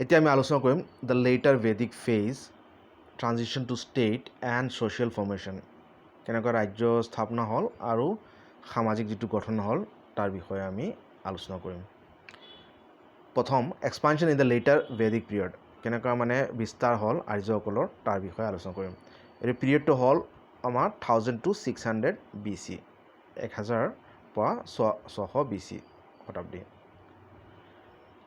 এতিয়া আমি আলোচনা কৰিম the later Vedic phase transition to state and social formation কেনেকুৱা ৰাজ্য স্থাপনা হ'ল আৰু সামাজিক যিটো গঠন হ'ল তাৰ বিষয়ে আমি আলোচনা কৰিম প্ৰথম expansion in the later Vedic period কেনেকুৱা মানে বিস্তাৰ হ'ল আৰ্যসকলৰ তাৰ বিষয়ে আলোচনা কৰিম এই পিৰিয়ডটো হ'ল আমাৰ 1000 to 600 BC 1000 পৰা 600 BC Shatabdi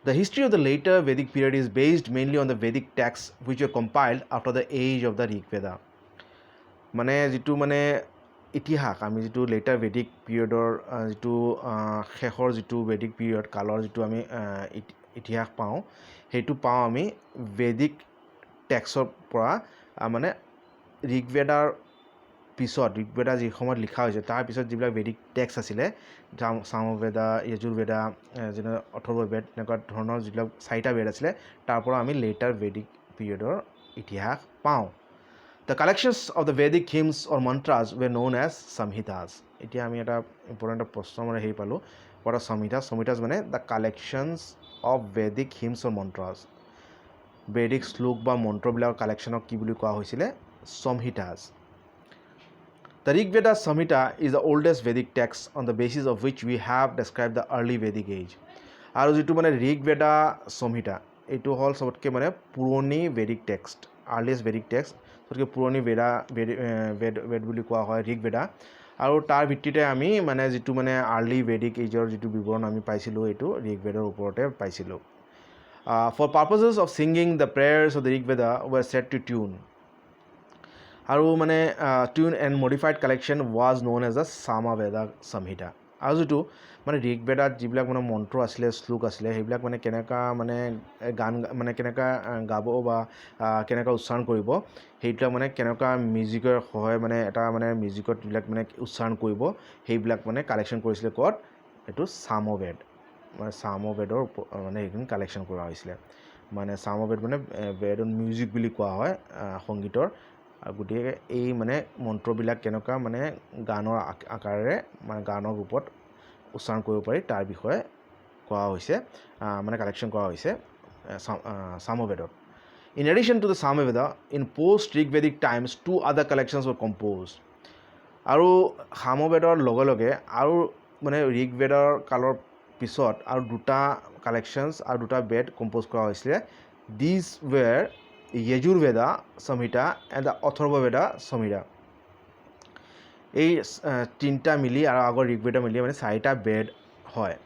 The history of the later Vedic period is based mainly on the Vedic texts which were compiled after the age of the Rig Veda. মানে যিটো মানে ইতিহাস আমি যিটো লেটাৰ ভেদিক পিৰিয়ডৰ যিটো শেষৰ যিটো ভেদিক পিৰিয়ড কালৰ যিটো আমি ইতিহাস পাওঁ সেইটো পাওঁ আমি ভেদিক টেক্সৰ পৰা মানে ঋগবেদাৰ পিছত ঋগবেদা যি সময়ত লিখা হৈছে তাৰ পিছত যিবিলাক ভেদিক টেক্সট আছিলে সামবেদা য়জুৰ্বেদা যেনে অথৰ্ববেদ এনেকুৱা ধৰণৰ যিবিলাক 4টা বেদ আছিলে তাৰ পৰা আমি লেটাৰ ভেদিক পিৰিয়ডৰ ইতিহাস পাওঁ The collections of the Vedic hymns or mantras were known as samhitas. এতিয়া আমি এটা ইম্পৰ্টেণ্ট প্ৰশ্ন মানে হেৰি পালোঁ what are samhitas? Samhitas মানে the collections of Vedic hymns or mantras. Vedic শ্লোক বা মন্ত্ৰবিলাকৰ কালেকশ্যনক কি বুলি কোৱা হৈছিলে samhitas. The Rig Veda Samhita is the oldest Vedic text on the basis of which we have described the early Vedic age. আৰু যিটো মানে ঋগ বেদা সংহিতা এইটো হ'ল সবতকৈ মানে পুৰণি Vedic text earliest Vedic text সবতকৈ পুৰণি বেদ বুলি কোৱা হয় ঋগ বেদা আৰু তাৰ ভিত্তিতে আমি মানে যিটো মানে আৰ্লি ভেদিক এজৰ যিটো বিৱৰণ আমি পাইছিলোঁ এইটো ঋগ বেদৰ ওপৰতে পাইছিলোঁ for purposes of singing the prayers of the Rig Veda were set to tune আৰু মানে tune and modified collection was known as the Samaveda Samhita আৰু যিটো মানে ঋগ বেদাত যিবিলাক মানে মন্ত্ৰ আছিলে শ্লোক আছিলে সেইবিলাক মানে কেনেকুৱা মানে গান মানে কেনেকুৱা গাব বা কেনেকুৱা উচ্চাৰণ কৰিব সেইবিলাক মানে কেনেকুৱা মিউজিকৰ সহায় মানে এটা মানে মিউজিকত যিবিলাক মানে উচ্চাৰণ কৰিব সেইবিলাক মানে কালেকশ্যন কৰিছিলে ক'ত এইটো সামবেদ মানে সামবেদৰ মানে সেইখিনি কালেকশ্যন কৰা হৈছিলে মানে সামবেদ মানে বেদৰ মিউজিক বুলি কোৱা হয় সংগীতৰ গতিকে এই মানে মন্ত্ৰবিলাক কেনেকুৱা মানে গানৰ আকাৰেৰে মানে গানৰ ৰূপত উচ্চাৰণ কৰিব পাৰি তাৰ বিষয়ে কোৱা হৈছে মানে কালেকশ্যন কৰা হৈছে সামবেদত In addition to the Samaveda, in post-Rig Vedic times, 2 other collections were composed. আৰু সামবেদৰ লগে লগে আৰু মানে ঋগ বেদৰ কালৰ পিছত আৰু দুটা কালেকশ্যনছ আৰু দুটা বেদ কম্প'জ কৰা হৈছিলে দিজ ৱেৰ য়জুৰ্বেদা সংহিতা এণ্ড দ্য অথৰ্ববেদা সংহিতা এই তিনিটা মিলি আৰু আগৰ ঋগবেদা মিলি মানে 4টা বেদ হয়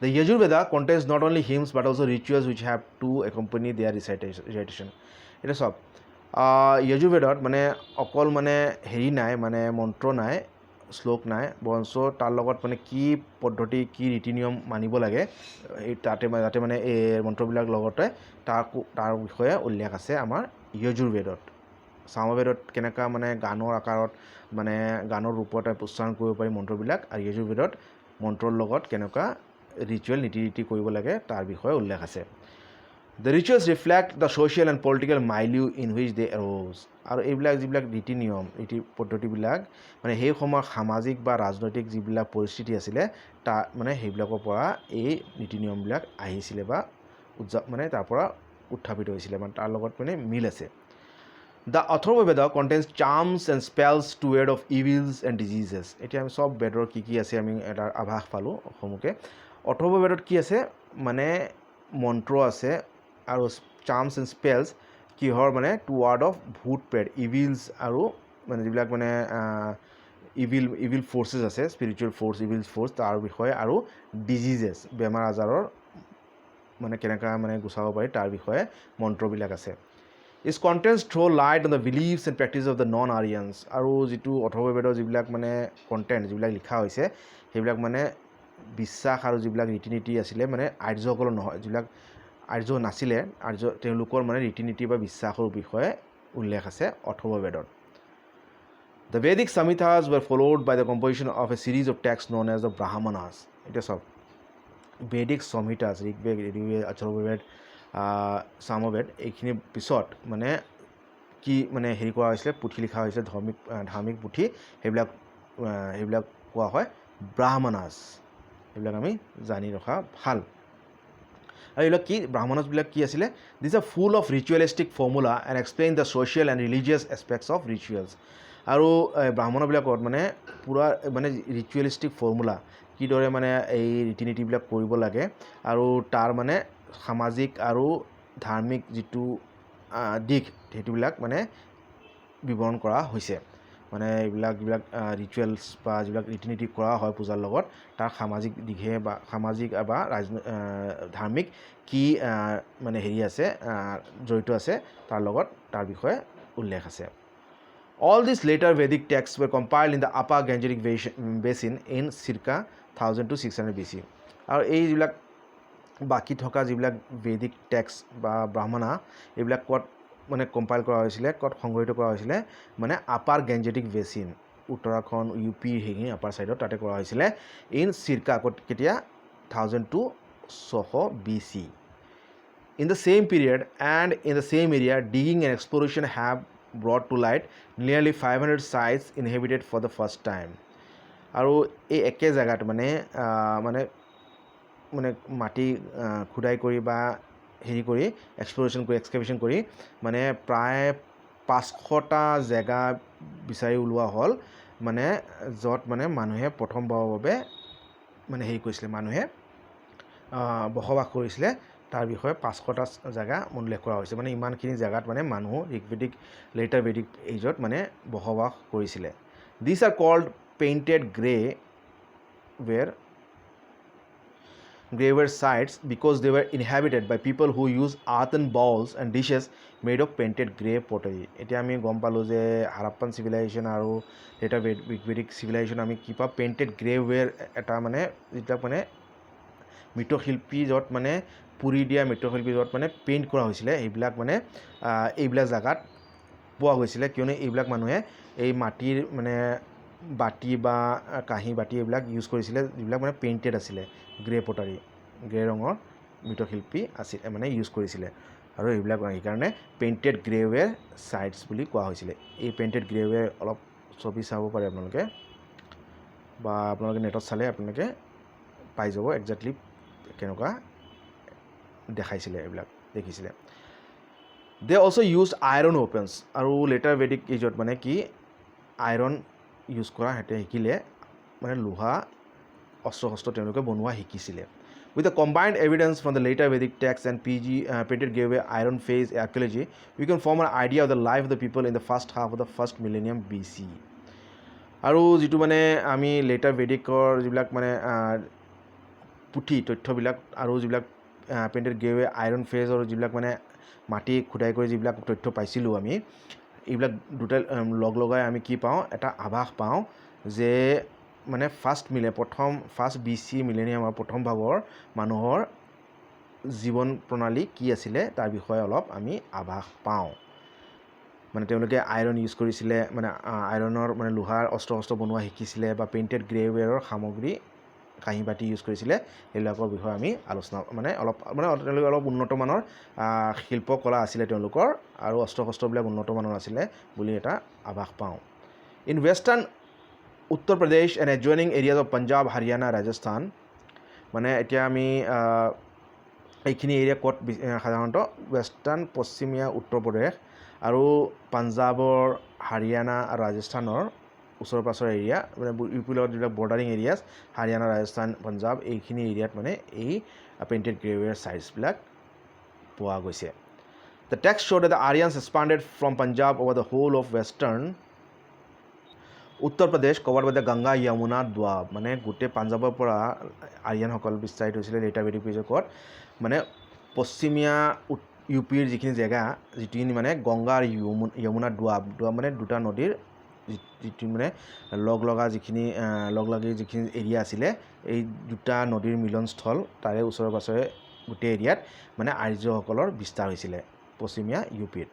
The Yajurveda contains not only hymns but also rituals which have to accompany their recitation. এটা সব য়জুৰ্বেদত মানে অকল মানে হেৰি নাই মানে মন্ত্ৰ নাই শ্লোক নাই বৰঞ্চ তাৰ লগত মানে কি পদ্ধতি কি ৰীতি নিয়ম মানিব লাগে এই তাতে যাতে মানে এই মন্ত্ৰবিলাক লগতে তাৰ বিষয়ে উল্লেখ আছে আমাৰ য়জুৰ্বেদত সামবেদত কেনেকুৱা মানে গানৰ আকাৰত মানে গানৰ ৰূপত উচ্চাৰণ কৰিব পাৰি মন্ত্ৰবিলাক আৰু য়জুৰ্বেদত মন্ত্ৰৰ লগত কেনেকুৱা ৰিচুৱেল নীতি ৰীতি কৰিব লাগে তাৰ বিষয়ে উল্লেখ আছে The rituals reflect the social and political milieu in which they arose. আৰু এইবিলাক যিবিলাক ৰীতি নিয়ম ৰীতি পদ্ধতিবিলাক মানে সেই সময়ৰ সামাজিক বা ৰাজনৈতিক যিবিলাক পৰিস্থিতি আছিলে তাৰ মানে সেইবিলাকৰ পৰা এই নীতি নিয়মবিলাক আহিছিলে বা মানে তাৰ পৰা উত্থাপিত হৈছিলে মানে তাৰ লগত মানে মিল আছে The Atharvaveda contains charms and spells to ward off evils and diseases. এতিয়া আমি সব বেদৰ কি আছে আমি এটা আভাস পালোঁ অসমকে অথৰ্ববেদত কি আছে মানে মন্ত্ৰ আছে আৰু চাৰ্মছ এণ্ড স্পেলছ কিহৰ মানে টু ৱাৰ্ড অফ ভূত প্ৰেত ইভিলছ আৰু মানে যিবিলাক মানে ইভিল ফ'ৰ্চেছ আছে স্পিৰিচুৱেল ফ'ৰ্চ ইভিল ফ'ৰ্চ তাৰ বিষয়ে আৰু ডিজিজেছ বেমাৰ আজাৰৰ মানে কেনেকুৱা মানে গুচাব পাৰি তাৰ বিষয়ে মন্ত্ৰবিলাক আছে Its contents throw light on the beliefs and practices of the non-Aryans আৰু যিটো অথৰ্ববেদৰ যিবিলাক মানে কণ্টেণ্ট যিবিলাক লিখা হৈছে সেইবিলাক মানে বিশ্বাস আৰু যিবিলাক ৰীতি নীতি আছিলে মানে আৰ্যসকলৰ নহয় যিবিলাক আৰ্য নাছিলে আৰ্য তেওঁলোকৰ মানে ৰীতি নীতি বা বিশ্বাসৰ বিষয়ে উল্লেখ আছে অথৰ্ববেদত The Vedic Samhitas were followed by the composition of a series of texts known as the Brahmanas. এতিয়া সব Vedic Samhitas ঋগবেদ যজুৰ্বেদ অথৰ্ববেদ সামবেদ এইখিনি পিছত মানে কি মানে হেৰি কৰা হৈছিলে পুথি লিখা হৈছিলে ধাৰ্মিক পুথি সেইবিলাক কোৱা হয় ব্ৰাহ্মণাছ এইবিলাক আমি জানি ৰখা ভাল আৰু এইবিলাক কি ব্ৰাহ্মণবিলাক কি আছিলে these are full of ritualistic formula and explain the social and religious aspects of rituals আৰু ব্ৰাহ্মণবিলাকত মানে পূৰা মানে ৰিচুৱেলিষ্টিক ফৰ্মুলা কিদৰে মানে এই ৰীতি নীতিবিলাক কৰিব লাগে আৰু তাৰ মানে সামাজিক আৰু ধাৰ্মিক যিটো দিশ সেইটোবিলাক মানে বিৱৰণ কৰা হৈছে মানে এইবিলাক যিবিলাক ৰিচুৱেলছ বা যিবিলাক ৰীতি নীতি কৰা হয় পূজাৰ লগত তাৰ সামাজিক দিশে বা সামাজিক বা ধাৰ্মিক কি মানে হেৰি আছে জড়িত আছে তাৰ লগত তাৰ বিষয়ে উল্লেখ আছে All these later Vedic texts were compiled in the Upper Gangetic Basin in circa 1000 to 600 BC. আৰু এই যিবিলাক বাকী থকা যিবিলাক বেদিক টেক্সট বা ব্ৰাহ্মণা এইবিলাক ক'ত মানে কম্পাইল কৰা হৈছিলে ক'ত সংগ্ৰহিত কৰা হৈছিলে মানে আপাৰ গেঞ্জেটিক বেচিন উত্তৰাখণ্ড ইউ পিৰ সেইখিনি আপাৰ ছাইডত তাতে কৰা হৈছিলে ইন চিৰ্কা কেতিয়া 1000 to 600 BC. In the same period and in the same area, digging and exploration have brought to light nearly 500 sites inhabited for the first time. আৰু এই একে জেগাত মানে মানে মানে মাটি খুদাই কৰি বা হেৰি কৰি এক্সপ্ল'ৰেশ্যন কৰি এক্সকেভেশ্যন কৰি মানে প্ৰায় 500টা জেগা বিচাৰি ওলোৱা হ'ল মানে য'ত মানে মানুহে প্ৰথমবাৰৰ বাবে মানে হেৰি কৰিছিলে মানুহে বসবাস কৰিছিলে তাৰ বিষয়ে 500টা জেগা উল্লেখ কৰা হৈছে মানে ইমানখিনি জেগাত মানে মানুহ ঋগবেদিক লেটাৰ বেদিক এজত মানে বসবাস কৰিছিলে these are called painted grey ware sites because they were inhabited by people who use earthen bowls and dishes made of painted grey pottery. এতিয়া আমি গম পালোঁ যে হাৰাপ্পান চিভিলাইজেশ্যন আৰু লেটাৰ বেদিক চিভিলাইজেশ্যন আমি কিবা পেইণ্টেড গ্ৰেৱেৰ এটা মানে যিবিলাক মানে মৃৎশিল্পী য'ত মানে পুৰি দিয়া মৃৎশিল্পী য'ত মানে পেইণ্ট কৰা হৈছিলে এইবিলাক মানে এইবিলাক জেগাত পোৱা গৈছিলে কিয়নো এইবিলাক মানুহে এই মাটিৰ মানে বাটি বা কাঁহী বাটি এইবিলাক ইউজ কৰিছিলে যিবিলাক মানে পেইণ্টেড আছিলে গ্ৰে পটাৰী গ্ৰে ৰঙৰ মৃৎশিল্পী আছিল মানে ইউজ কৰিছিলে আৰু এইবিলাক সেইকাৰণে পেইণ্টেড গ্ৰেৱেৰ চাইটছ বুলি কোৱা হৈছিলে এই পেইণ্টেড গ্ৰেৱেৰ অলপ ছবি চাব পাৰে আপোনালোকে বা আপোনালোকে নেটত চালে আপোনালোকে পাই যাব একজেক্টলি কেনেকুৱা দেখাইছিলে এইবিলাক দেখিছিলে দে অলছ' ইউজ আইৰণ ৱেপনছ আৰু লেটাৰ বেদিক এজত মানে কি আইৰণ ইউজ কৰা সিহঁতে শিকিলে মানে লোহা অস্ত্ৰ শস্ত্ৰ তেওঁলোকে বনোৱা শিকিছিলে With the combined evidence from the later Vedic texts and painted grave iron phase archaeology, we can form an idea of the life of the people in the first half of the first millennium BC. আৰু যিটো মানে আমি letter বেদিকৰ যিবিলাক মানে পুথি তথ্যবিলাক আৰু যিবিলাক পেইণ্টেড গ্ৰেৱে আইৰণ ফেজৰ যিবিলাক মানে মাটি খুদাই কৰি যিবিলাক তথ্য পাইছিলোঁ আমি এইবিলাক দুটা লগ লগাই আমি কি পাওঁ এটা আভাস পাওঁ যে মানে ফাৰ্ষ্ট BC মিলেনিয়ামৰ প্ৰথম ভাগৰ মানুহৰ জীৱন প্ৰণালী কি আছিলে তাৰ বিষয়ে অলপ আমি আভাস পাওঁ মানে তেওঁলোকে আইৰণ ইউজ কৰিছিলে মানে আইৰণৰ মানে লোহাৰ অস্ত্ৰ শস্ত্ৰ বনোৱা শিকিছিলে বা পেইণ্টেড গ্ৰেৱেৰৰ সামগ্ৰী কাঁহী বাতি ইউজ কৰিছিলে এইবিলাকৰ বিষয়ে আমি আলোচনা মানে তেওঁলোকে অলপ উন্নতমানৰ শিল্পকলা আছিলে তেওঁলোকৰ আৰু অস্ত্ৰ শস্ত্ৰবিলাক উন্নতমানৰ আছিলে বুলি এটা আভাস পাওঁ in western Uttar Pradesh and adjoining areas of Punjab Haryana Rajasthan মানে এতিয়া আমি এইখিনি এৰিয়া ক'ত সাধাৰণতে ৱেষ্টাৰ্ণ পশ্চিমীয়া উত্তৰ প্ৰদেশ আৰু পাঞ্জাৱৰ হাৰিয়ানা আৰু ৰাজস্থানৰ ওচৰ পাছৰ এৰিয়া মানে ইউ পিৰ লগত যিবিলাক বৰ্ডাৰিং এৰিয়াজ হাৰিয়ানা ৰাজস্থান পাঞ্জাৱ এইখিনি এৰিয়াত মানে এই পেইণ্টেড গ্ৰেৱেৰ চাইজবিলাক পোৱা গৈছে the text showed the Aryans expanded from Punjab over the whole of western Uttar Pradesh covered by the Ganga Yamuna doab মানে গোটেই পাঞ্জাৱৰ পৰা আৰিয়ানসকল বিস্তাৰিত হৈছিলে লেটাৰ বেদিক পিছত মানে পশ্চিমীয়া ইউ পিৰ যিখিনি জেগা যিখিনি মানে গংগা আৰু য়মুনা দোৱাব মানে দুটা নদীৰ যিটো মানে লগ লাগি যিখিনি এৰিয়া আছিলে এই দুটা নদীৰ মিলনস্থল তাৰে ওচৰে পাছৰে গোটেই এৰিয়াত মানে আৰ্যসকলৰ বিস্তাৰ হৈছিলে পশ্চিমীয়া ইউ পিত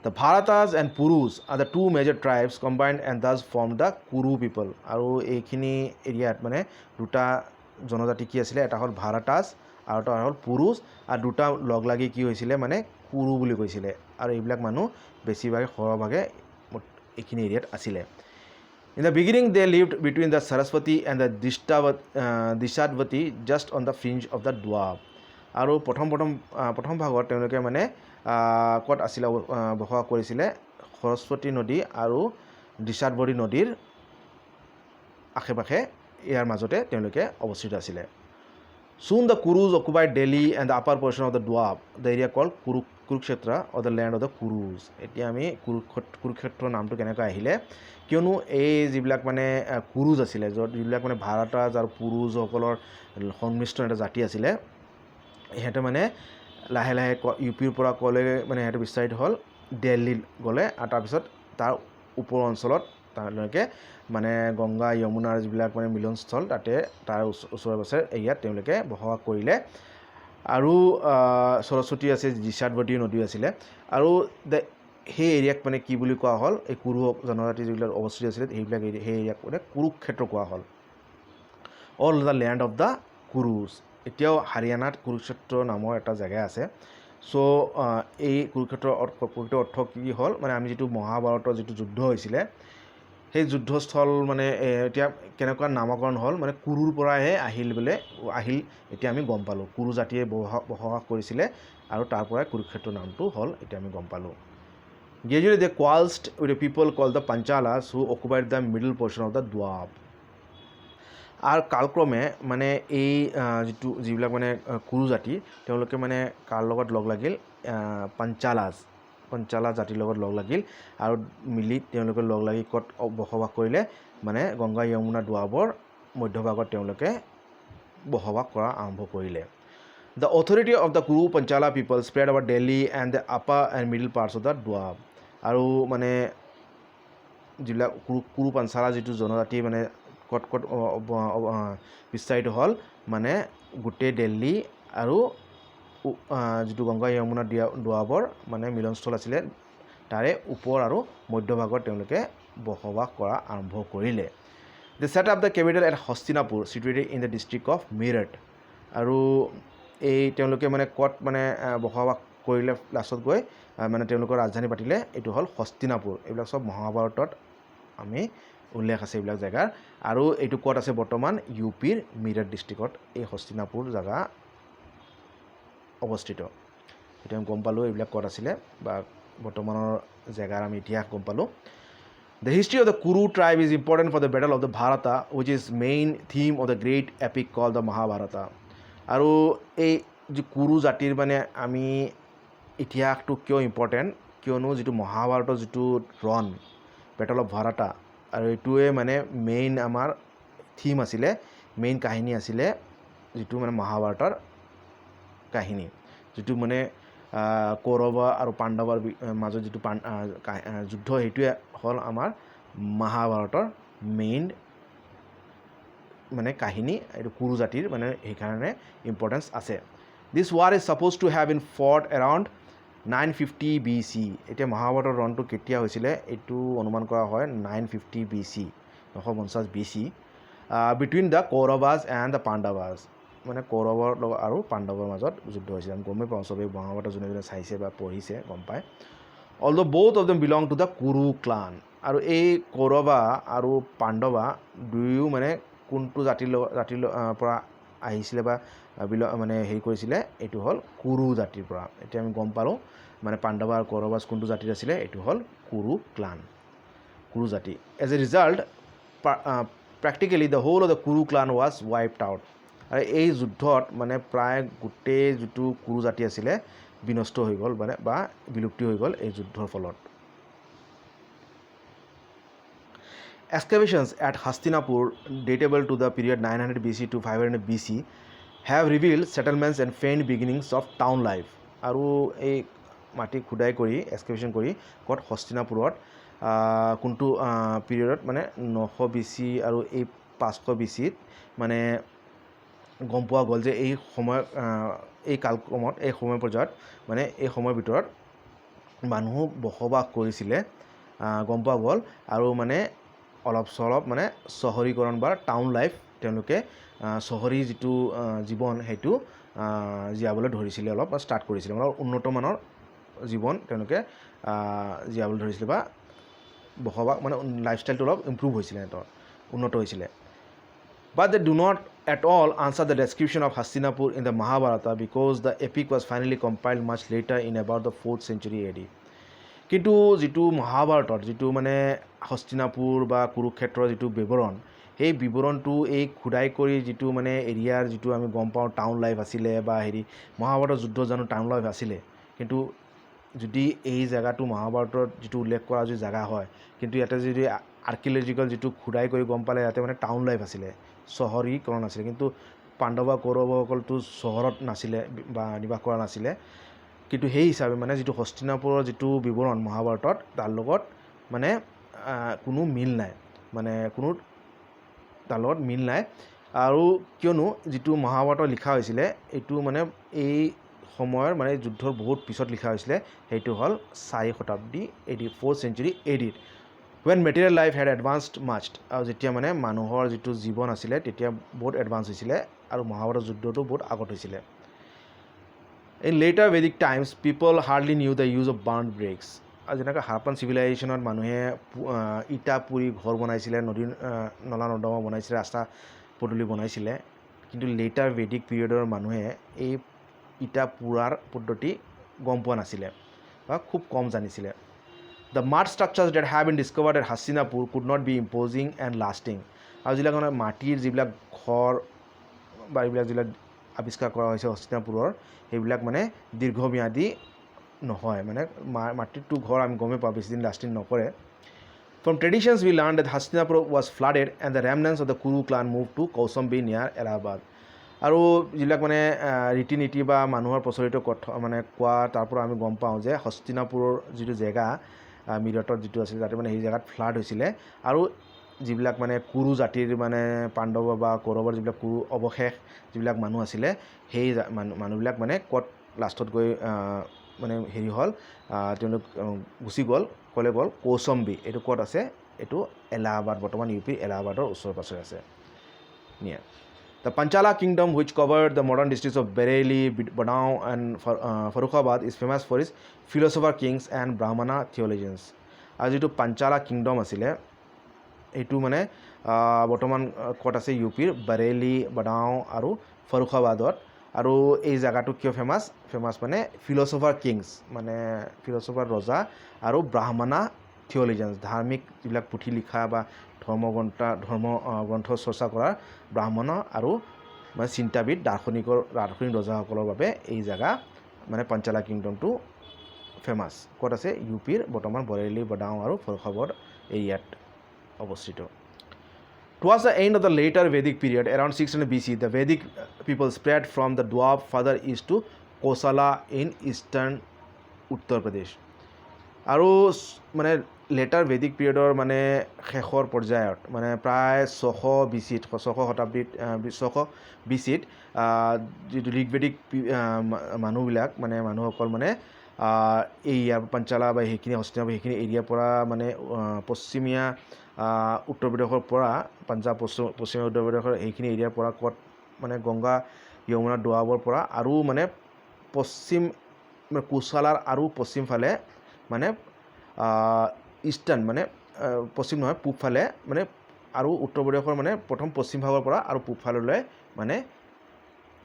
The Bharatas and Purus are the two major tribes combined and thus formed the Kuru people. আৰু এইখিনি এৰিয়াত মানে দুটা জনজাতি কি আছিলে এটা হ'ল ভাৰাটাছ আৰু এটা হ'ল পুৰুষ আৰু দুটা লগ লাগি কি হৈছিলে মানে কুৰু বুলি কৈছিলে আৰু এইবিলাক মানুহ বেছিভাগে সৰহভাগে এইখিনি এৰিয়াত আছিলে In the beginning they lived between the Saraswati and the Dishatavati just on the fringe of the Dwab. আৰু প্ৰথম ভাগত তেওঁলোকে মানে ক'ত আছিলে বসবাস কৰিছিলে সৰস্বতী নদী আৰু দিচাতবৰী নদীৰ আশে পাশে ইয়াৰ মাজতে তেওঁলোকে অৱস্থিত আছিলে Soon the Kurus occupied Delhi and the upper portion of the Doab, the area called Kurukshetra or the land of the Kurus. এতিয়া আমি কুৰুক্ষেত্ৰ নামটো কেনেকৈ আহিলে কিয়নো এই যিবিলাক মানে কুৰুজ আছিলে যিবিলাক মানে ভাৰতাজ আৰু পুৰুষসকলৰ সংমিশ্ৰণ এটা জাতি আছিলে ইহঁতে মানে লাহে লাহে ইউ পিৰ পৰা ক'লে মানে সিহঁতে বিস্তাৰিত হ'ল দিল্লীত গ'লে আৰু তাৰপিছত তাৰ ওপৰ অঞ্চলত তেওঁলোকে মানে গংগা যমুনাৰ যিবিলাক মানে মিলনস্থল তাতে তাৰ ওচৰে পাছৰে এৰিয়াত তেওঁলোকে বসবাস কৰিলে আৰু সৰস্বতী আছে দিচাতবতী নদী আছিলে আৰু সেই এৰিয়াক মানে কি বুলি কোৱা হ'ল এই কুৰু জনজাতি যিবিলাক অৱস্থিত আছিলে সেইবিলাক সেই এৰিয়াক মানে কুৰুক্ষেত্ৰ কোৱা হ'ল all the land of the Kurus এতিয়াও হাৰিয়ানাত কুৰুক্ষেত্ৰ নামৰ এটা জেগা আছে চ' এই কুৰুক্ষেত্ৰৰ প্ৰকৃত অৰ্থ কি হ'ল মানে আমি যিটো মহাভাৰতৰ যিটো যুদ্ধ হৈছিলে সেই যুদ্ধস্থল মানে এতিয়া কেনেকুৱা নামকৰণ হ'ল মানে কুৰুৰ পৰাহে আহিল এতিয়া আমি গম পালোঁ কুৰু জাতিয়ে বসবাস কৰিছিলে আৰু তাৰ পৰাই কুৰুক্ষেত্ৰ নামটো হ'ল এতিয়া আমি গম পালোঁ Gradually they coalesced with the people called the Panchalas who occupied the middle portion of the Doab. আৰু কালক্ৰমে মানে এই যিবিলাক মানে কুৰু জাতি তেওঁলোকে মানে কাৰ লগত লগ লাগিল পঞ্চালা জাতিৰ লগত লগ লাগিল আৰু মিলি তেওঁলোকে লগ লাগি ক'ত বসবাস কৰিলে মানে গংগা যমুনা দোৱাবৰ মধ্যভাগত তেওঁলোকে বসবাস কৰা আৰম্ভ কৰিলে The authority of the Kuru Panchala people spread over Delhi and the upper and middle parts of the Doab. আৰু মানে যিবিলাক কুৰু পাঞ্চালা যিটো জনজাতি মানে ক'ত বিস্তাৰিত হ'ল মানে গোটেই দিল্লী আৰু যিটো গংগা যমুনা দোৱাবৰ মানে মিলনস্থল আছিলে তাৰে ওপৰ আৰু মধ্যভাগত তেওঁলোকে বসবাস কৰা আৰম্ভ কৰিলে They set up the capital at Hastinapur situated in the district of Meerut আৰু এই তেওঁলোকে মানে ক'ত মানে বসবাস কৰিলে লাষ্টত গৈ মানে তেওঁলোকৰ ৰাজধানী পাতিলে এইটো হ'ল হস্তিনাপুৰ এইবিলাক সব মহাভাৰতত আমি উল্লেখ আছে এইবিলাক জেগাৰ আৰু এইটো ক'ত আছে বৰ্তমান ইউ পিৰ মিৰট ডিষ্ট্ৰিক্টত এই হস্তিনাপুৰ জেগা অৱস্থিত এতিয়া আমি গম পালোঁ এইবিলাক ক'ত আছিলে বা বৰ্তমানৰ জেগাৰ আমি ইতিহাস গম পালোঁ The history of the Kuru tribe is important for the battle of the Bharata which is main theme of the great epic called the Mahabharata আৰু এই যি কুৰু জাতিৰ মানে আমি ইতিহাসটো কিয় ইম্পৰ্টেণ্ট কিয়নো যিটো মহাভাৰতৰ যিটো ৰণ বেটল অফ ভাৰাটা আৰু এইটোৱে মানে মেইন আমাৰ থিম আছিলে মেইন কাহিনী আছিলে যিটো মানে মহাভাৰতৰ কাহিনী যিটো মানে কৌৰৱ আৰু পাণ্ডৱৰ মাজত যিটো যুদ্ধ সেইটোৱে হ'ল আমাৰ মহাভাৰতৰ মেইন মানে কাহিনী এইটো কুৰু জাতিৰ মানে সেইকাৰণে ইম্পৰ্টেঞ্চ আছে This war is supposed to have been fought around 950 BC এতিয়া মহাভাৰতৰ ৰণটো কেতিয়া হৈছিলে এইটো অনুমান কৰা হয় 950 BC 950 BC between the Kauravas and the Pandavas মানে কৌৰৱৰ আৰু পাণ্ডৱৰ মাজত যুদ্ধ হৈছিল আমি গমেই পাওঁ চবেই মহাভাৰত যোনে চাইছে বা পঢ়িছে গম পায় Although both of them belong to the Kuru clan আৰু এই কৌৰৱা আৰু পাণ্ডৱা দুয়ো মানে কোনটো জাতিৰ পৰা আহিছিলে বা মানে হেৰি কৰিছিলে এইটো হ'ল কুৰু জাতিৰ পৰা এতিয়া আমি গম পালোঁ মানে পাণ্ডৱা আৰু কৌৰৱাজ কোনটো জাতিৰ আছিলে এইটো হ'ল কুৰু ক্লান কুৰু জাতি as a result practically the whole of the Kuru clan was wiped out আৰু এই যুদ্ধত মানে প্ৰায় গোটেই যিটো কুৰু জাতি আছিলে বিনষ্ট হৈ গ'ল মানে বা বিলুপ্তি হৈ গ'ল এই যুদ্ধৰ ফলত Excavations at Hastinapur datable to the period 900 BC to 500 BC have revealed settlements and faint beginnings of town life আৰু এই মাটি খুদাই কৰি এক্সকেভেশ্যন কৰি ক'ত হস্তিনাপুৰত কোনটো পিৰিয়ডত মানে 900 BC আৰু এই 500 BCত মানে গম পোৱা গ'ল যে এই সময় এই কালক্ৰমত এই সময় পৰ্যায়ত মানে এই সময়ৰ ভিতৰত মানুহ বসবাস কৰিছিলে গম পোৱা গ'ল আৰু মানে অলপ চলপ মানে চহৰীকৰণ বা টাউন লাইফ তেওঁলোকে চহৰী যিটো জীৱন সেইটো জীয়াবলৈ ধৰিছিলে অলপ ষ্টাৰ্ট কৰিছিলে মানে উন্নত মানৰ জীৱন তেওঁলোকে জীয়াবলৈ ধৰিছিলে বা বসবাস মানে লাইফষ্টাইলটো অলপ ইম্প্ৰুভ হৈছিলে সিহঁতৰ উন্নত হৈছিলে But they do not at all answer the description of Hastinapur in the Mahabharata because the epic was finally compiled much later in about the 4th century AD. কিন্তু যিটো মহাভাৰতৰ যিটো মানে হস্তিনাপুৰ বা কুৰুক্ষেত্ৰৰ যিটো বিৱৰণ, সেই বিৱৰণটো এই খুদাই কৰি যিটো মানে এৰিয়াৰ যিটো আমি গম পাওঁ টাউন লাইফ আছিলে বা মহাভাৰতৰ যুদ্ধ জানো টাউন লাইফ আছিলে, কিন্তু যদি এই জেগাটো মহাভাৰতত যিটো উল্লেখ কৰা যি জেগা হয়, কিন্তু ইয়াতে যদি আৰ্কিঅলজিকেল যিটো খুদাই কৰি গম পালে ইয়াতে মানে টাউন লাইফ আছিলে, চহৰীকৰণ আছিলে। কিন্তু পাণ্ডৱ কৌৰৱসকলতো চহৰত নাছিলে বা নিবাস কৰা নাছিলে। কিন্তু সেই হিচাপে মানে যিটো হস্তিনাপুৰৰ যিটো বিৱৰণ মহাভাৰতত তাৰ লগত মানে কোনো মিল নাই, মানে কোনো তাৰ লগত মিল নাই। আৰু কিয়নো যিটো মহাভাৰত লিখা হৈছিলে এইটো মানে এই সময়ৰ মানে যুদ্ধৰ বহুত পিছত লিখা হৈছিলে, সেইটো হ'ল 4 শতাব্দী AD, 4th century AD, when material life had advanced much। আৰু যেতিয়া মানে মানুহৰ যিটো জীৱন আছিলে তেতিয়া বহুত এডভান্স হৈছিলে আৰু মহাভাৰত যুদ্ধটো বহুত আগত হৈছিলে। In later Vedic times, people hardly knew the use of burnt bricks। আৰু যেনেকৈ হাৰাপ্পান চিভিলাইজেশ্যনত মানুহে ইটা পুৰি ঘৰ বনাইছিলে, নদী নলা নৰ্দমা বনাইছিলে, ৰাস্তা পদূলি বনাইছিলে, কিন্তু লেটাৰ ভেদিক পিৰিয়ডৰ মানুহে এই ইটা পুৰাৰ পদ্ধতি গম পোৱা নাছিলে বা খুব কম জানিছিলে। The mud structures that have been discovered at Hastinapur could not be imposing and lasting। আৰু যিবিলাক মানে মাটিৰ যিবিলাক ঘৰ বা এইবিলাক যিবিলাক আৱিষ্কাৰ কৰা হৈছে হস্তিনাপুৰৰ, সেইবিলাক মানে দীৰ্ঘম্যাদী নহয়, মানে মাটিৰটো ঘৰ আমি গমেই পাওঁ বেছিদিন লাষ্টিং নকৰে। From traditions we learned that Hastinapur was flooded and the remnants of the Kuru clan moved to Kaushambi near Allahabad। আৰু যিবিলাক মানে ৰীতি নীতি বা মানুহৰ প্ৰচলিত কথা মানে কোৱা, তাৰ পৰা আমি গম পাওঁ যে হস্তিনাপুৰৰ যিটো জেগা মিৰটত যিটো আছিল তাতে মানে সেই জেগাত ফ্লাড হৈছিলে। আৰু যিবিলাক মানে কুৰু জাতিৰ মানে পাণ্ডৱ বা কৌৰৱৰ যিবিলাক কুৰু অৱশেষ যিবিলাক মানুহ আছিলে, সেই মানুহবিলাক মানে ক'ত লাষ্টত গৈ মানে হ'ল তেওঁলোক গুচি গ'ল, ক'লে গ'ল কৌশম্বী। এইটো ক'ত আছে? এইটো এলাহাবাদ, বৰ্তমান ইউপিৰ এলাহাবাদৰ ওচৰে পাছৰে আছে নিয়াৰ। The Panchala kingdom, which covered the modern districts of Bareilly, Badao and Farrukhabad, is famous for its philosopher kings and Brahmana theologians। আৰু যিটো পাঞ্চালা কিংডম আছিলে এইটো মানে বৰ্তমান ক'ত আছে? ইউপিৰ বাৰেইলি, বাদাও আৰু ফৰুখাবাদত। আৰু এই জেগাটো কিয় ফেমাছ মানে ফিলচফাৰ কিংছ, মানে ফিলচফাৰ ৰজা আৰু ব্ৰাহ্মণা থিয়লজিয়ানছ, ধাৰ্মিক যিবিলাক পুথি লিখা বা ধৰ্ম গ্ৰন্থ চৰ্চা কৰা ব্ৰাহ্মণ আৰু মানে চিন্তাবিদ দাৰ্শনিক ৰজাসকলৰ বাবে এই জেগা মানে পাঞ্চালা কিংডমটো ফেমাছ। ক'ত আছে? ইউপিৰ বৰ্তমান বৰেইলি, বাদাও আৰু ফৰুখাবাদ এৰিয়াত অৱস্থিত। Towards the end of the later Vedic period, around 600 BC, the Vedic people spread from the Dwab further east to Kosala in eastern Uttar Pradesh। আৰু মানে লেটাৰ ভেদিক পিৰিয়ডৰ মানে শেষৰ পৰ্যায়ত মানে প্ৰায় 600 BC-ত, 600 শতাব্দীত 600 BC-ত যিটো ঋগবেদিক মানুহসকল মানে এই পাঞ্চালা বা সেইখিনি হস্তিনাপুৰ সেইখিনি এৰিয়াৰ পৰা মানে পশ্চিমীয়া উত্তৰ প্ৰদেশৰ পৰা পাঞ্জাৱ পশ্চিমীয়া উত্তৰ প্ৰদেশৰ সেইখিনি এৰিয়াৰ পৰা ক'ত মানে গংগা যমুনা দোৱাবৰ পৰা আৰু মানে পশ্চিম কোচালাৰ আৰু পশ্চিম ফালে মানে ইষ্টাৰ্ণ মানে পশ্চিম নহয় পূব ফালে মানে আৰু উত্তৰ প্ৰদেশৰ মানে প্ৰথম পশ্চিম ভাগৰ পৰা আৰু পূব ফাললৈ মানে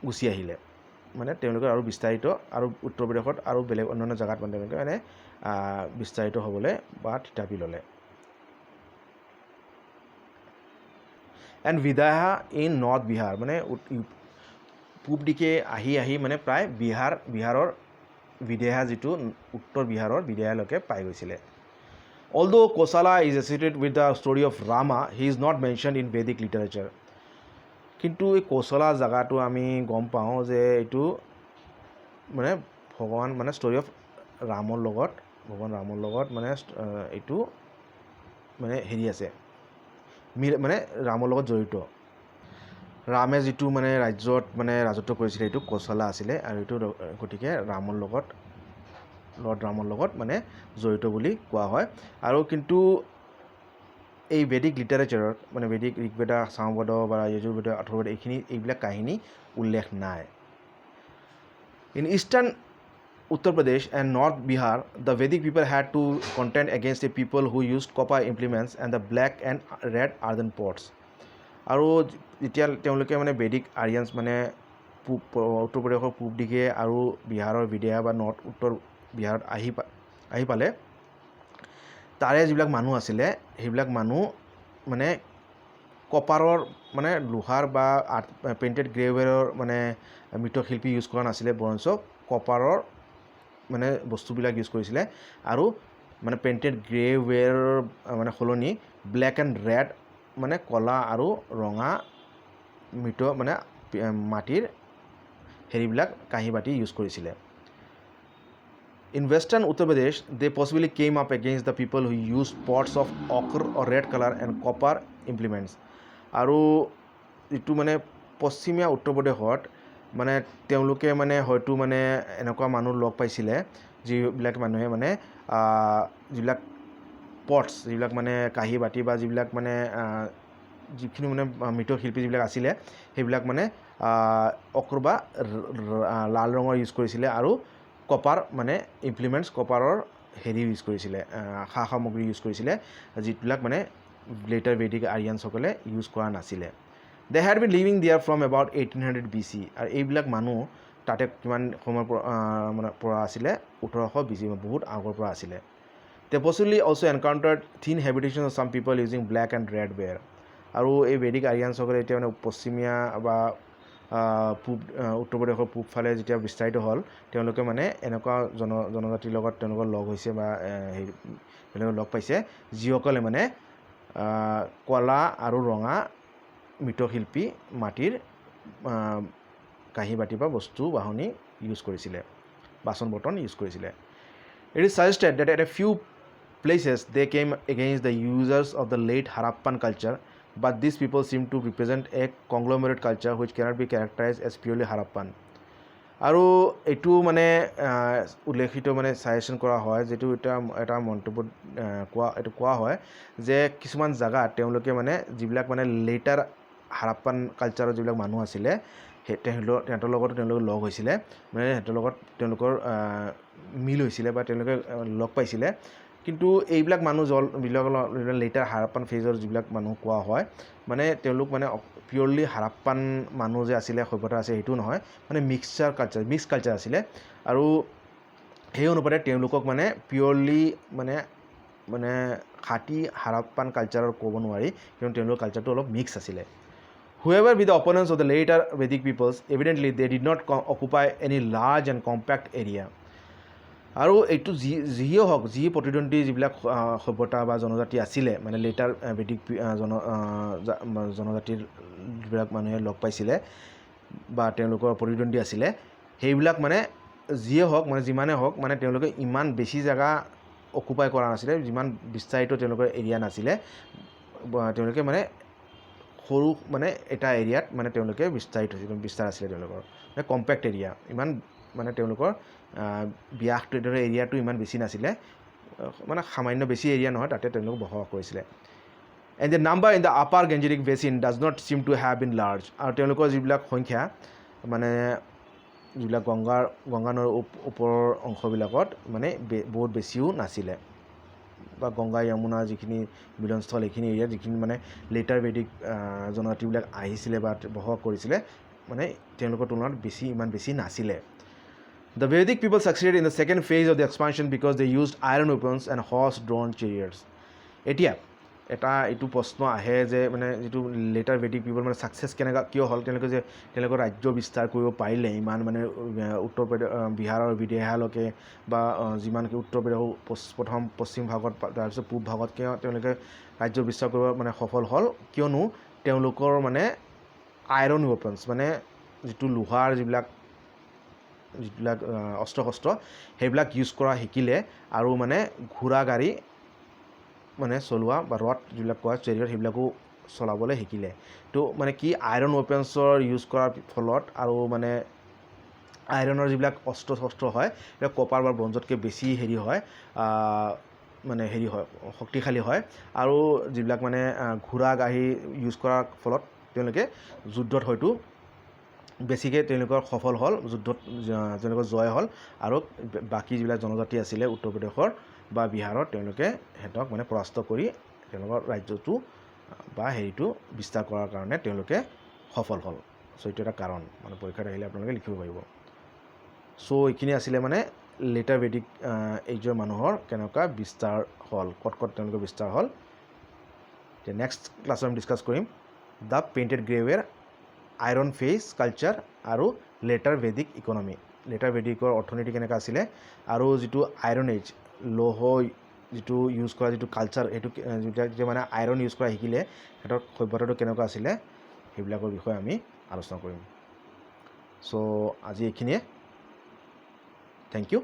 গুচি আহিলে। মানে তেওঁলোকে আৰু বিস্তাৰিত আৰু উত্তৰ প্ৰদেশত আৰু বেলেগ অন্যান্য জেগাত মানে তেওঁলোকে মানে বিস্তাৰিত হ'বলৈ বা থিতাপি ল'লে। এণ্ড বিদাহা ইন নৰ্থ বিহাৰ, মানে পূব দিশে আহি মানে প্ৰায় বিহাৰৰ বিদেহা যিটো উত্তৰ বিহাৰৰ বিদেহালৈকে পাই গৈছিলে। Although Kosala is associated with the story of Rama, he is not mentioned in Vedic literature। কিন্তু এই কৌশলা জেগাটো আমি গম পাওঁ যে এইটো মানে ভগৱান মানে ষ্টৰি অফ ভগৱান ৰামৰ লগত মানে এইটো মানে আছে মানে ৰামৰ লগত জড়িত। ৰামে যিটো মানে ৰাজ্যত মানে ৰাজত্ব কৰিছিলে এইটো কৌশলা আছিলে, আৰু এইটো গতিকে লৰ্ড ৰামৰ লগত মানে জড়িত বুলি কোৱা হয়। আৰু কিন্তু এই ভেদিক লিটাৰেচাৰত মানে ভেদিক ঋগবেদা, সামবেদ বা যজুৰ্বেদ, অথৰ্ববেদ এইবিলাক কাহিনী উল্লেখ নাই। In eastern Uttar Pradesh and North Bihar, the Vedic people had to contend against the people who used copper implements and the black and red earthen pots। আৰু যেতিয়া তেওঁলোকে মানে বেদিক আৰিয়ানছ মানে উত্তৰ প্ৰদেশৰ পূব দিশে আৰু বিহাৰৰ বিদেহা বা নৰ্থ উত্তৰ বিহাৰত আহি পালে তাৰে যিবিলাক মানুহ আছিলে সেইবিলাক মানুহ মানে কপাৰৰ মানে লোহাৰ বা পেইণ্টেড গ্ৰেৱেৰৰ মানে মৃৎশিল্পী ইউজ কৰা নাছিলে, বৰঞ্চ কপাৰৰ মানে বস্তুবিলাক ইউজ কৰিছিলে আৰু মানে পেইণ্টেড গ্ৰেৱেৰৰ মানে সলনি ব্লেক এণ্ড ৰেড মানে কলা আৰু ৰঙা মানে মাটিৰ হেৰিবিলাক কাঁহী বাতি ইউজ কৰিছিলে। In western Uttar Pradesh, they possibly came up against the people who used pots of ochre or red color and copper implements. আৰু যিটো মানে পশ্চিমীয়া উত্তৰ প্ৰদেশত মানে তেওঁলোকে মানে হয়তো মানে এনেকুৱা মানুহ লগ পাইছিলে যিবিলাক মানুহে মানে যিবিলাক পটছ, যিবিলাক মানে কাঁহী বাতি বা যিবিলাক মানে যিখিনি মানে মৃৎশিল্পী যিবিলাক আছিলে সেইবিলাক মানে অক্ৰ বা লাল ৰঙৰ ইউজ কৰিছিলে আৰু কপাৰ মানে ইমপ্লিমেণ্টছ, কপাৰৰ হেৰি ইউজ কৰিছিলে, সা সামগ্ৰী ইউজ কৰিছিলে যিবিলাক মানে লেটাৰ বেদিক আৰিয়ানসকলে ইউজ কৰা নাছিলে। They had been living there from about 1800 BC, আৰু এইবিলাক মানুহ তাতে কিমান সময়ৰ পৰা আছিলে, 1800 BC, বহুত আগৰ পৰা আছিলে। They possibly also encountered thin habitations of some people using black and red ware. আৰু এই বেদিক আৰিয়ানসকলে এতিয়া মানে পশ্চিমীয়া বা উত্তৰ প্ৰদেশৰ পূব ফালে যেতিয়া বিস্তাৰিত হ'ল তেওঁলোকে মানে এনেকুৱা জনজাতিৰ লগত তেওঁলোকৰ লগ হৈছে বা তেওঁলোকে লগ পাইছে যিসকলে মানে কলা আৰু ৰঙা মৃৎশিল্পী মাটিৰ কাঁহী বাতি বা বস্তু বাহনি ইউজ কৰিছিলে, বাচন বৰ্তন ইউজ কৰিছিলে। It is suggested that at a few places they came against the users of the late Harappan culture, but these people seem to represent a conglomerate culture which cannot be characterized as purely Harappan. আৰু এইটো মানে উল্লেখিত মানে suggestion কৰা হয়, যিটো এটা মন্তব্যত কোৱা হয় যে কিছুমান জেগাত তেওঁলোকে মানে যিবিলাক মানে লেটাৰ হাৰাপ্পান কালচাৰৰ যিবিলাক মানুহ আছিলে সিহঁতৰ লগতো তেওঁলোকে লগ হৈছিলে, মানে সিহঁতৰ লগত তেওঁলোকৰ মিল হৈছিলে বা তেওঁলোকে লগ পাইছিলে। কিন্তু এইবিলাক মানুহ যিবিলাক লেটাৰ হাৰাপ্পান ফেজৰ যিবিলাক মানুহ কোৱা হয় মানে তেওঁলোক মানে পিয়ৰলি হাৰাপ্পান মানুহ যে আছিলে, সভ্যতা আছে, সেইটো নহয়, মানে মিক্স কালচাৰ আছিলে। আৰু সেই অনুপাতে তেওঁলোকক মানে পিয়ৰলি মানে খাটি হাৰাপ্পান কালচাৰৰ ক'ব নোৱাৰি, কিয়নো তেওঁলোকৰ কালচাৰটো অলপ মিক্স আছিলে। Whoever be the opponents of the later Vedic peoples, evidently they did not occupy any large and compact area. আৰু এইটো যিয়ে হওক, যি প্ৰতিদ্বন্দ্বী যিবিলাক সভ্যতা বা জনজাতি আছিলে মানে লেটাৰ বেদিক জনজাতিৰ যিবিলাক মানুহে লগ পাইছিলে বা তেওঁলোকৰ প্ৰতিদ্বন্দ্বী আছিলে, সেইবিলাক মানে যিয়ে হওক মানে যিমানে হওক মানে তেওঁলোকে ইমান বেছি জেগা অকুপাই কৰা নাছিলে, যিমান বিস্তাৰিত তেওঁলোকৰ এৰিয়া নাছিলে, তেওঁলোকে মানে সৰু মানে এটা এৰিয়াত মানে তেওঁলোকে বিস্তাৰ আছিলে তেওঁলোকৰ, মানে কম্পেক্ট এৰিয়া, ইমান মানে তেওঁলোকৰ ব্যাসটো এৰিয়াটো ইমান বেছি নাছিলে, মানে সামান্য বেছি এৰিয়া নহয়, তাতে তেওঁলোক বসবাস কৰিছিলে। And the number in the upper Gangetic basin does not seem to have been large. আৰু তেওঁলোকৰ যিবিলাক সংখ্যা মানে যিবিলাক গংগা নৈৰ ওপৰৰ অংশবিলাকত মানে বহুত বেছিও নাছিলে, বা গংগা যমুনা যিখিনি মিলনস্থল এইখিনি এৰিয়াত যিখিনি মানে লেটাৰ বেদিক জনজাতিবিলাক আহিছিলে বা বসবাস কৰিছিলে মানে তেওঁলোকৰ তুলনাত ইমান বেছি নাছিলে। The Vedic people succeeded in the second phase of the expansion because they used iron weapons and horse-drawn chariots. এতিয়া এইটো প্ৰশ্ন আহে যে মানে যিটো লেটাৰ বেদিক পিপল মানে ছাকচেছ কিয় হ'ল, তেওঁলোকৰ ৰাজ্য বিস্তাৰ কৰিব পাৰিলে ইমান মানে উত্তৰ প্ৰদেশ বিহাৰৰ বিদেহালৈকে বা যিমানকি উত্তৰ প্ৰদেশৰ প্ৰথম পশ্চিম ভাগত তাৰপিছত পূব ভাগত কিয় তেওঁলোকে ৰাজ্য বিস্তাৰ কৰিব মানে সফল হ'ল, কিয়নো তেওঁলোকৰ মানে আইৰণ ৱেপন্স মানে যিটো লোহাৰ যিবিলাক অস্ত্ৰ শস্ত্ৰ সেইবিলাক ইউজ কৰা শিকিলে, আৰু মানে ঘোঁৰা গাড়ী মানে চলোৱা বা ৰথ যিবিলাক কোৱা চেৰিয়ট সেইবিলাকো চলাবলৈ শিকিলে। তো মানে কি আইৰণ ৱেপন্সৰ ইউজ কৰাৰ ফলত আৰু মানে আইৰণৰ যিবিলাক অস্ত্ৰ শস্ত্ৰ হয় সেইবিলাক কপাৰ বা ব্ৰঞ্জতকৈ বেছি শক্তিশালী হয়, আৰু যিবিলাক মানে ঘোঁৰা গাড়ী ইউজ কৰাৰ ফলত তেওঁলোকে যুদ্ধত হয়তো বেছিকৈ তেওঁলোকৰ সফল হ'ল, যুদ্ধত তেওঁলোকৰ জয় হ'ল, আৰু বাকী যিবিলাক জনজাতি আছিলে উত্তৰ প্ৰদেশৰ বা বিহাৰৰ তেওঁলোকে সিহঁতক মানে পৰাস্ত কৰি তেওঁলোকৰ ৰাজ্যটো বা হেৰিটো বিস্তাৰ কৰাৰ কাৰণে তেওঁলোকে সফল হ'ল। চ' এইটো এটা কাৰণ মানে পৰীক্ষাত আহিলে আপোনালোকে লিখিব পাৰিব। চ' এইখিনি আছিলে মানে লেটাৰ ভেদিক এইজৰ মানুহৰ কেনেকুৱা বিস্তাৰ হ'ল, ক'ত ক'ত তেওঁলোকৰ বিস্তাৰ হ'ল। নেক্সট ক্লাছত আমি ডিছকাছ কৰিম the painted grey ware, iron phase culture আৰু লেটাৰ ভেদিক ইকনমি। লেটাৰ ভেদিকৰ অৰ্থনীতি কেনেকুৱা আছিলে আৰু যিটো আইৰণ এজ লৌহ যিটো ইউজ কৰা যিটো কালচাৰ, সেইটো যেতিয়া মানে আইৰণ ইউজ কৰা শিকিলে সিহঁতৰ সভ্যতাটো কেনেকুৱা আছিলে সেইবিলাকৰ বিষয়ে আমি আলোচনা কৰিম। চ' আজি এইখিনিয়ে। Thank U.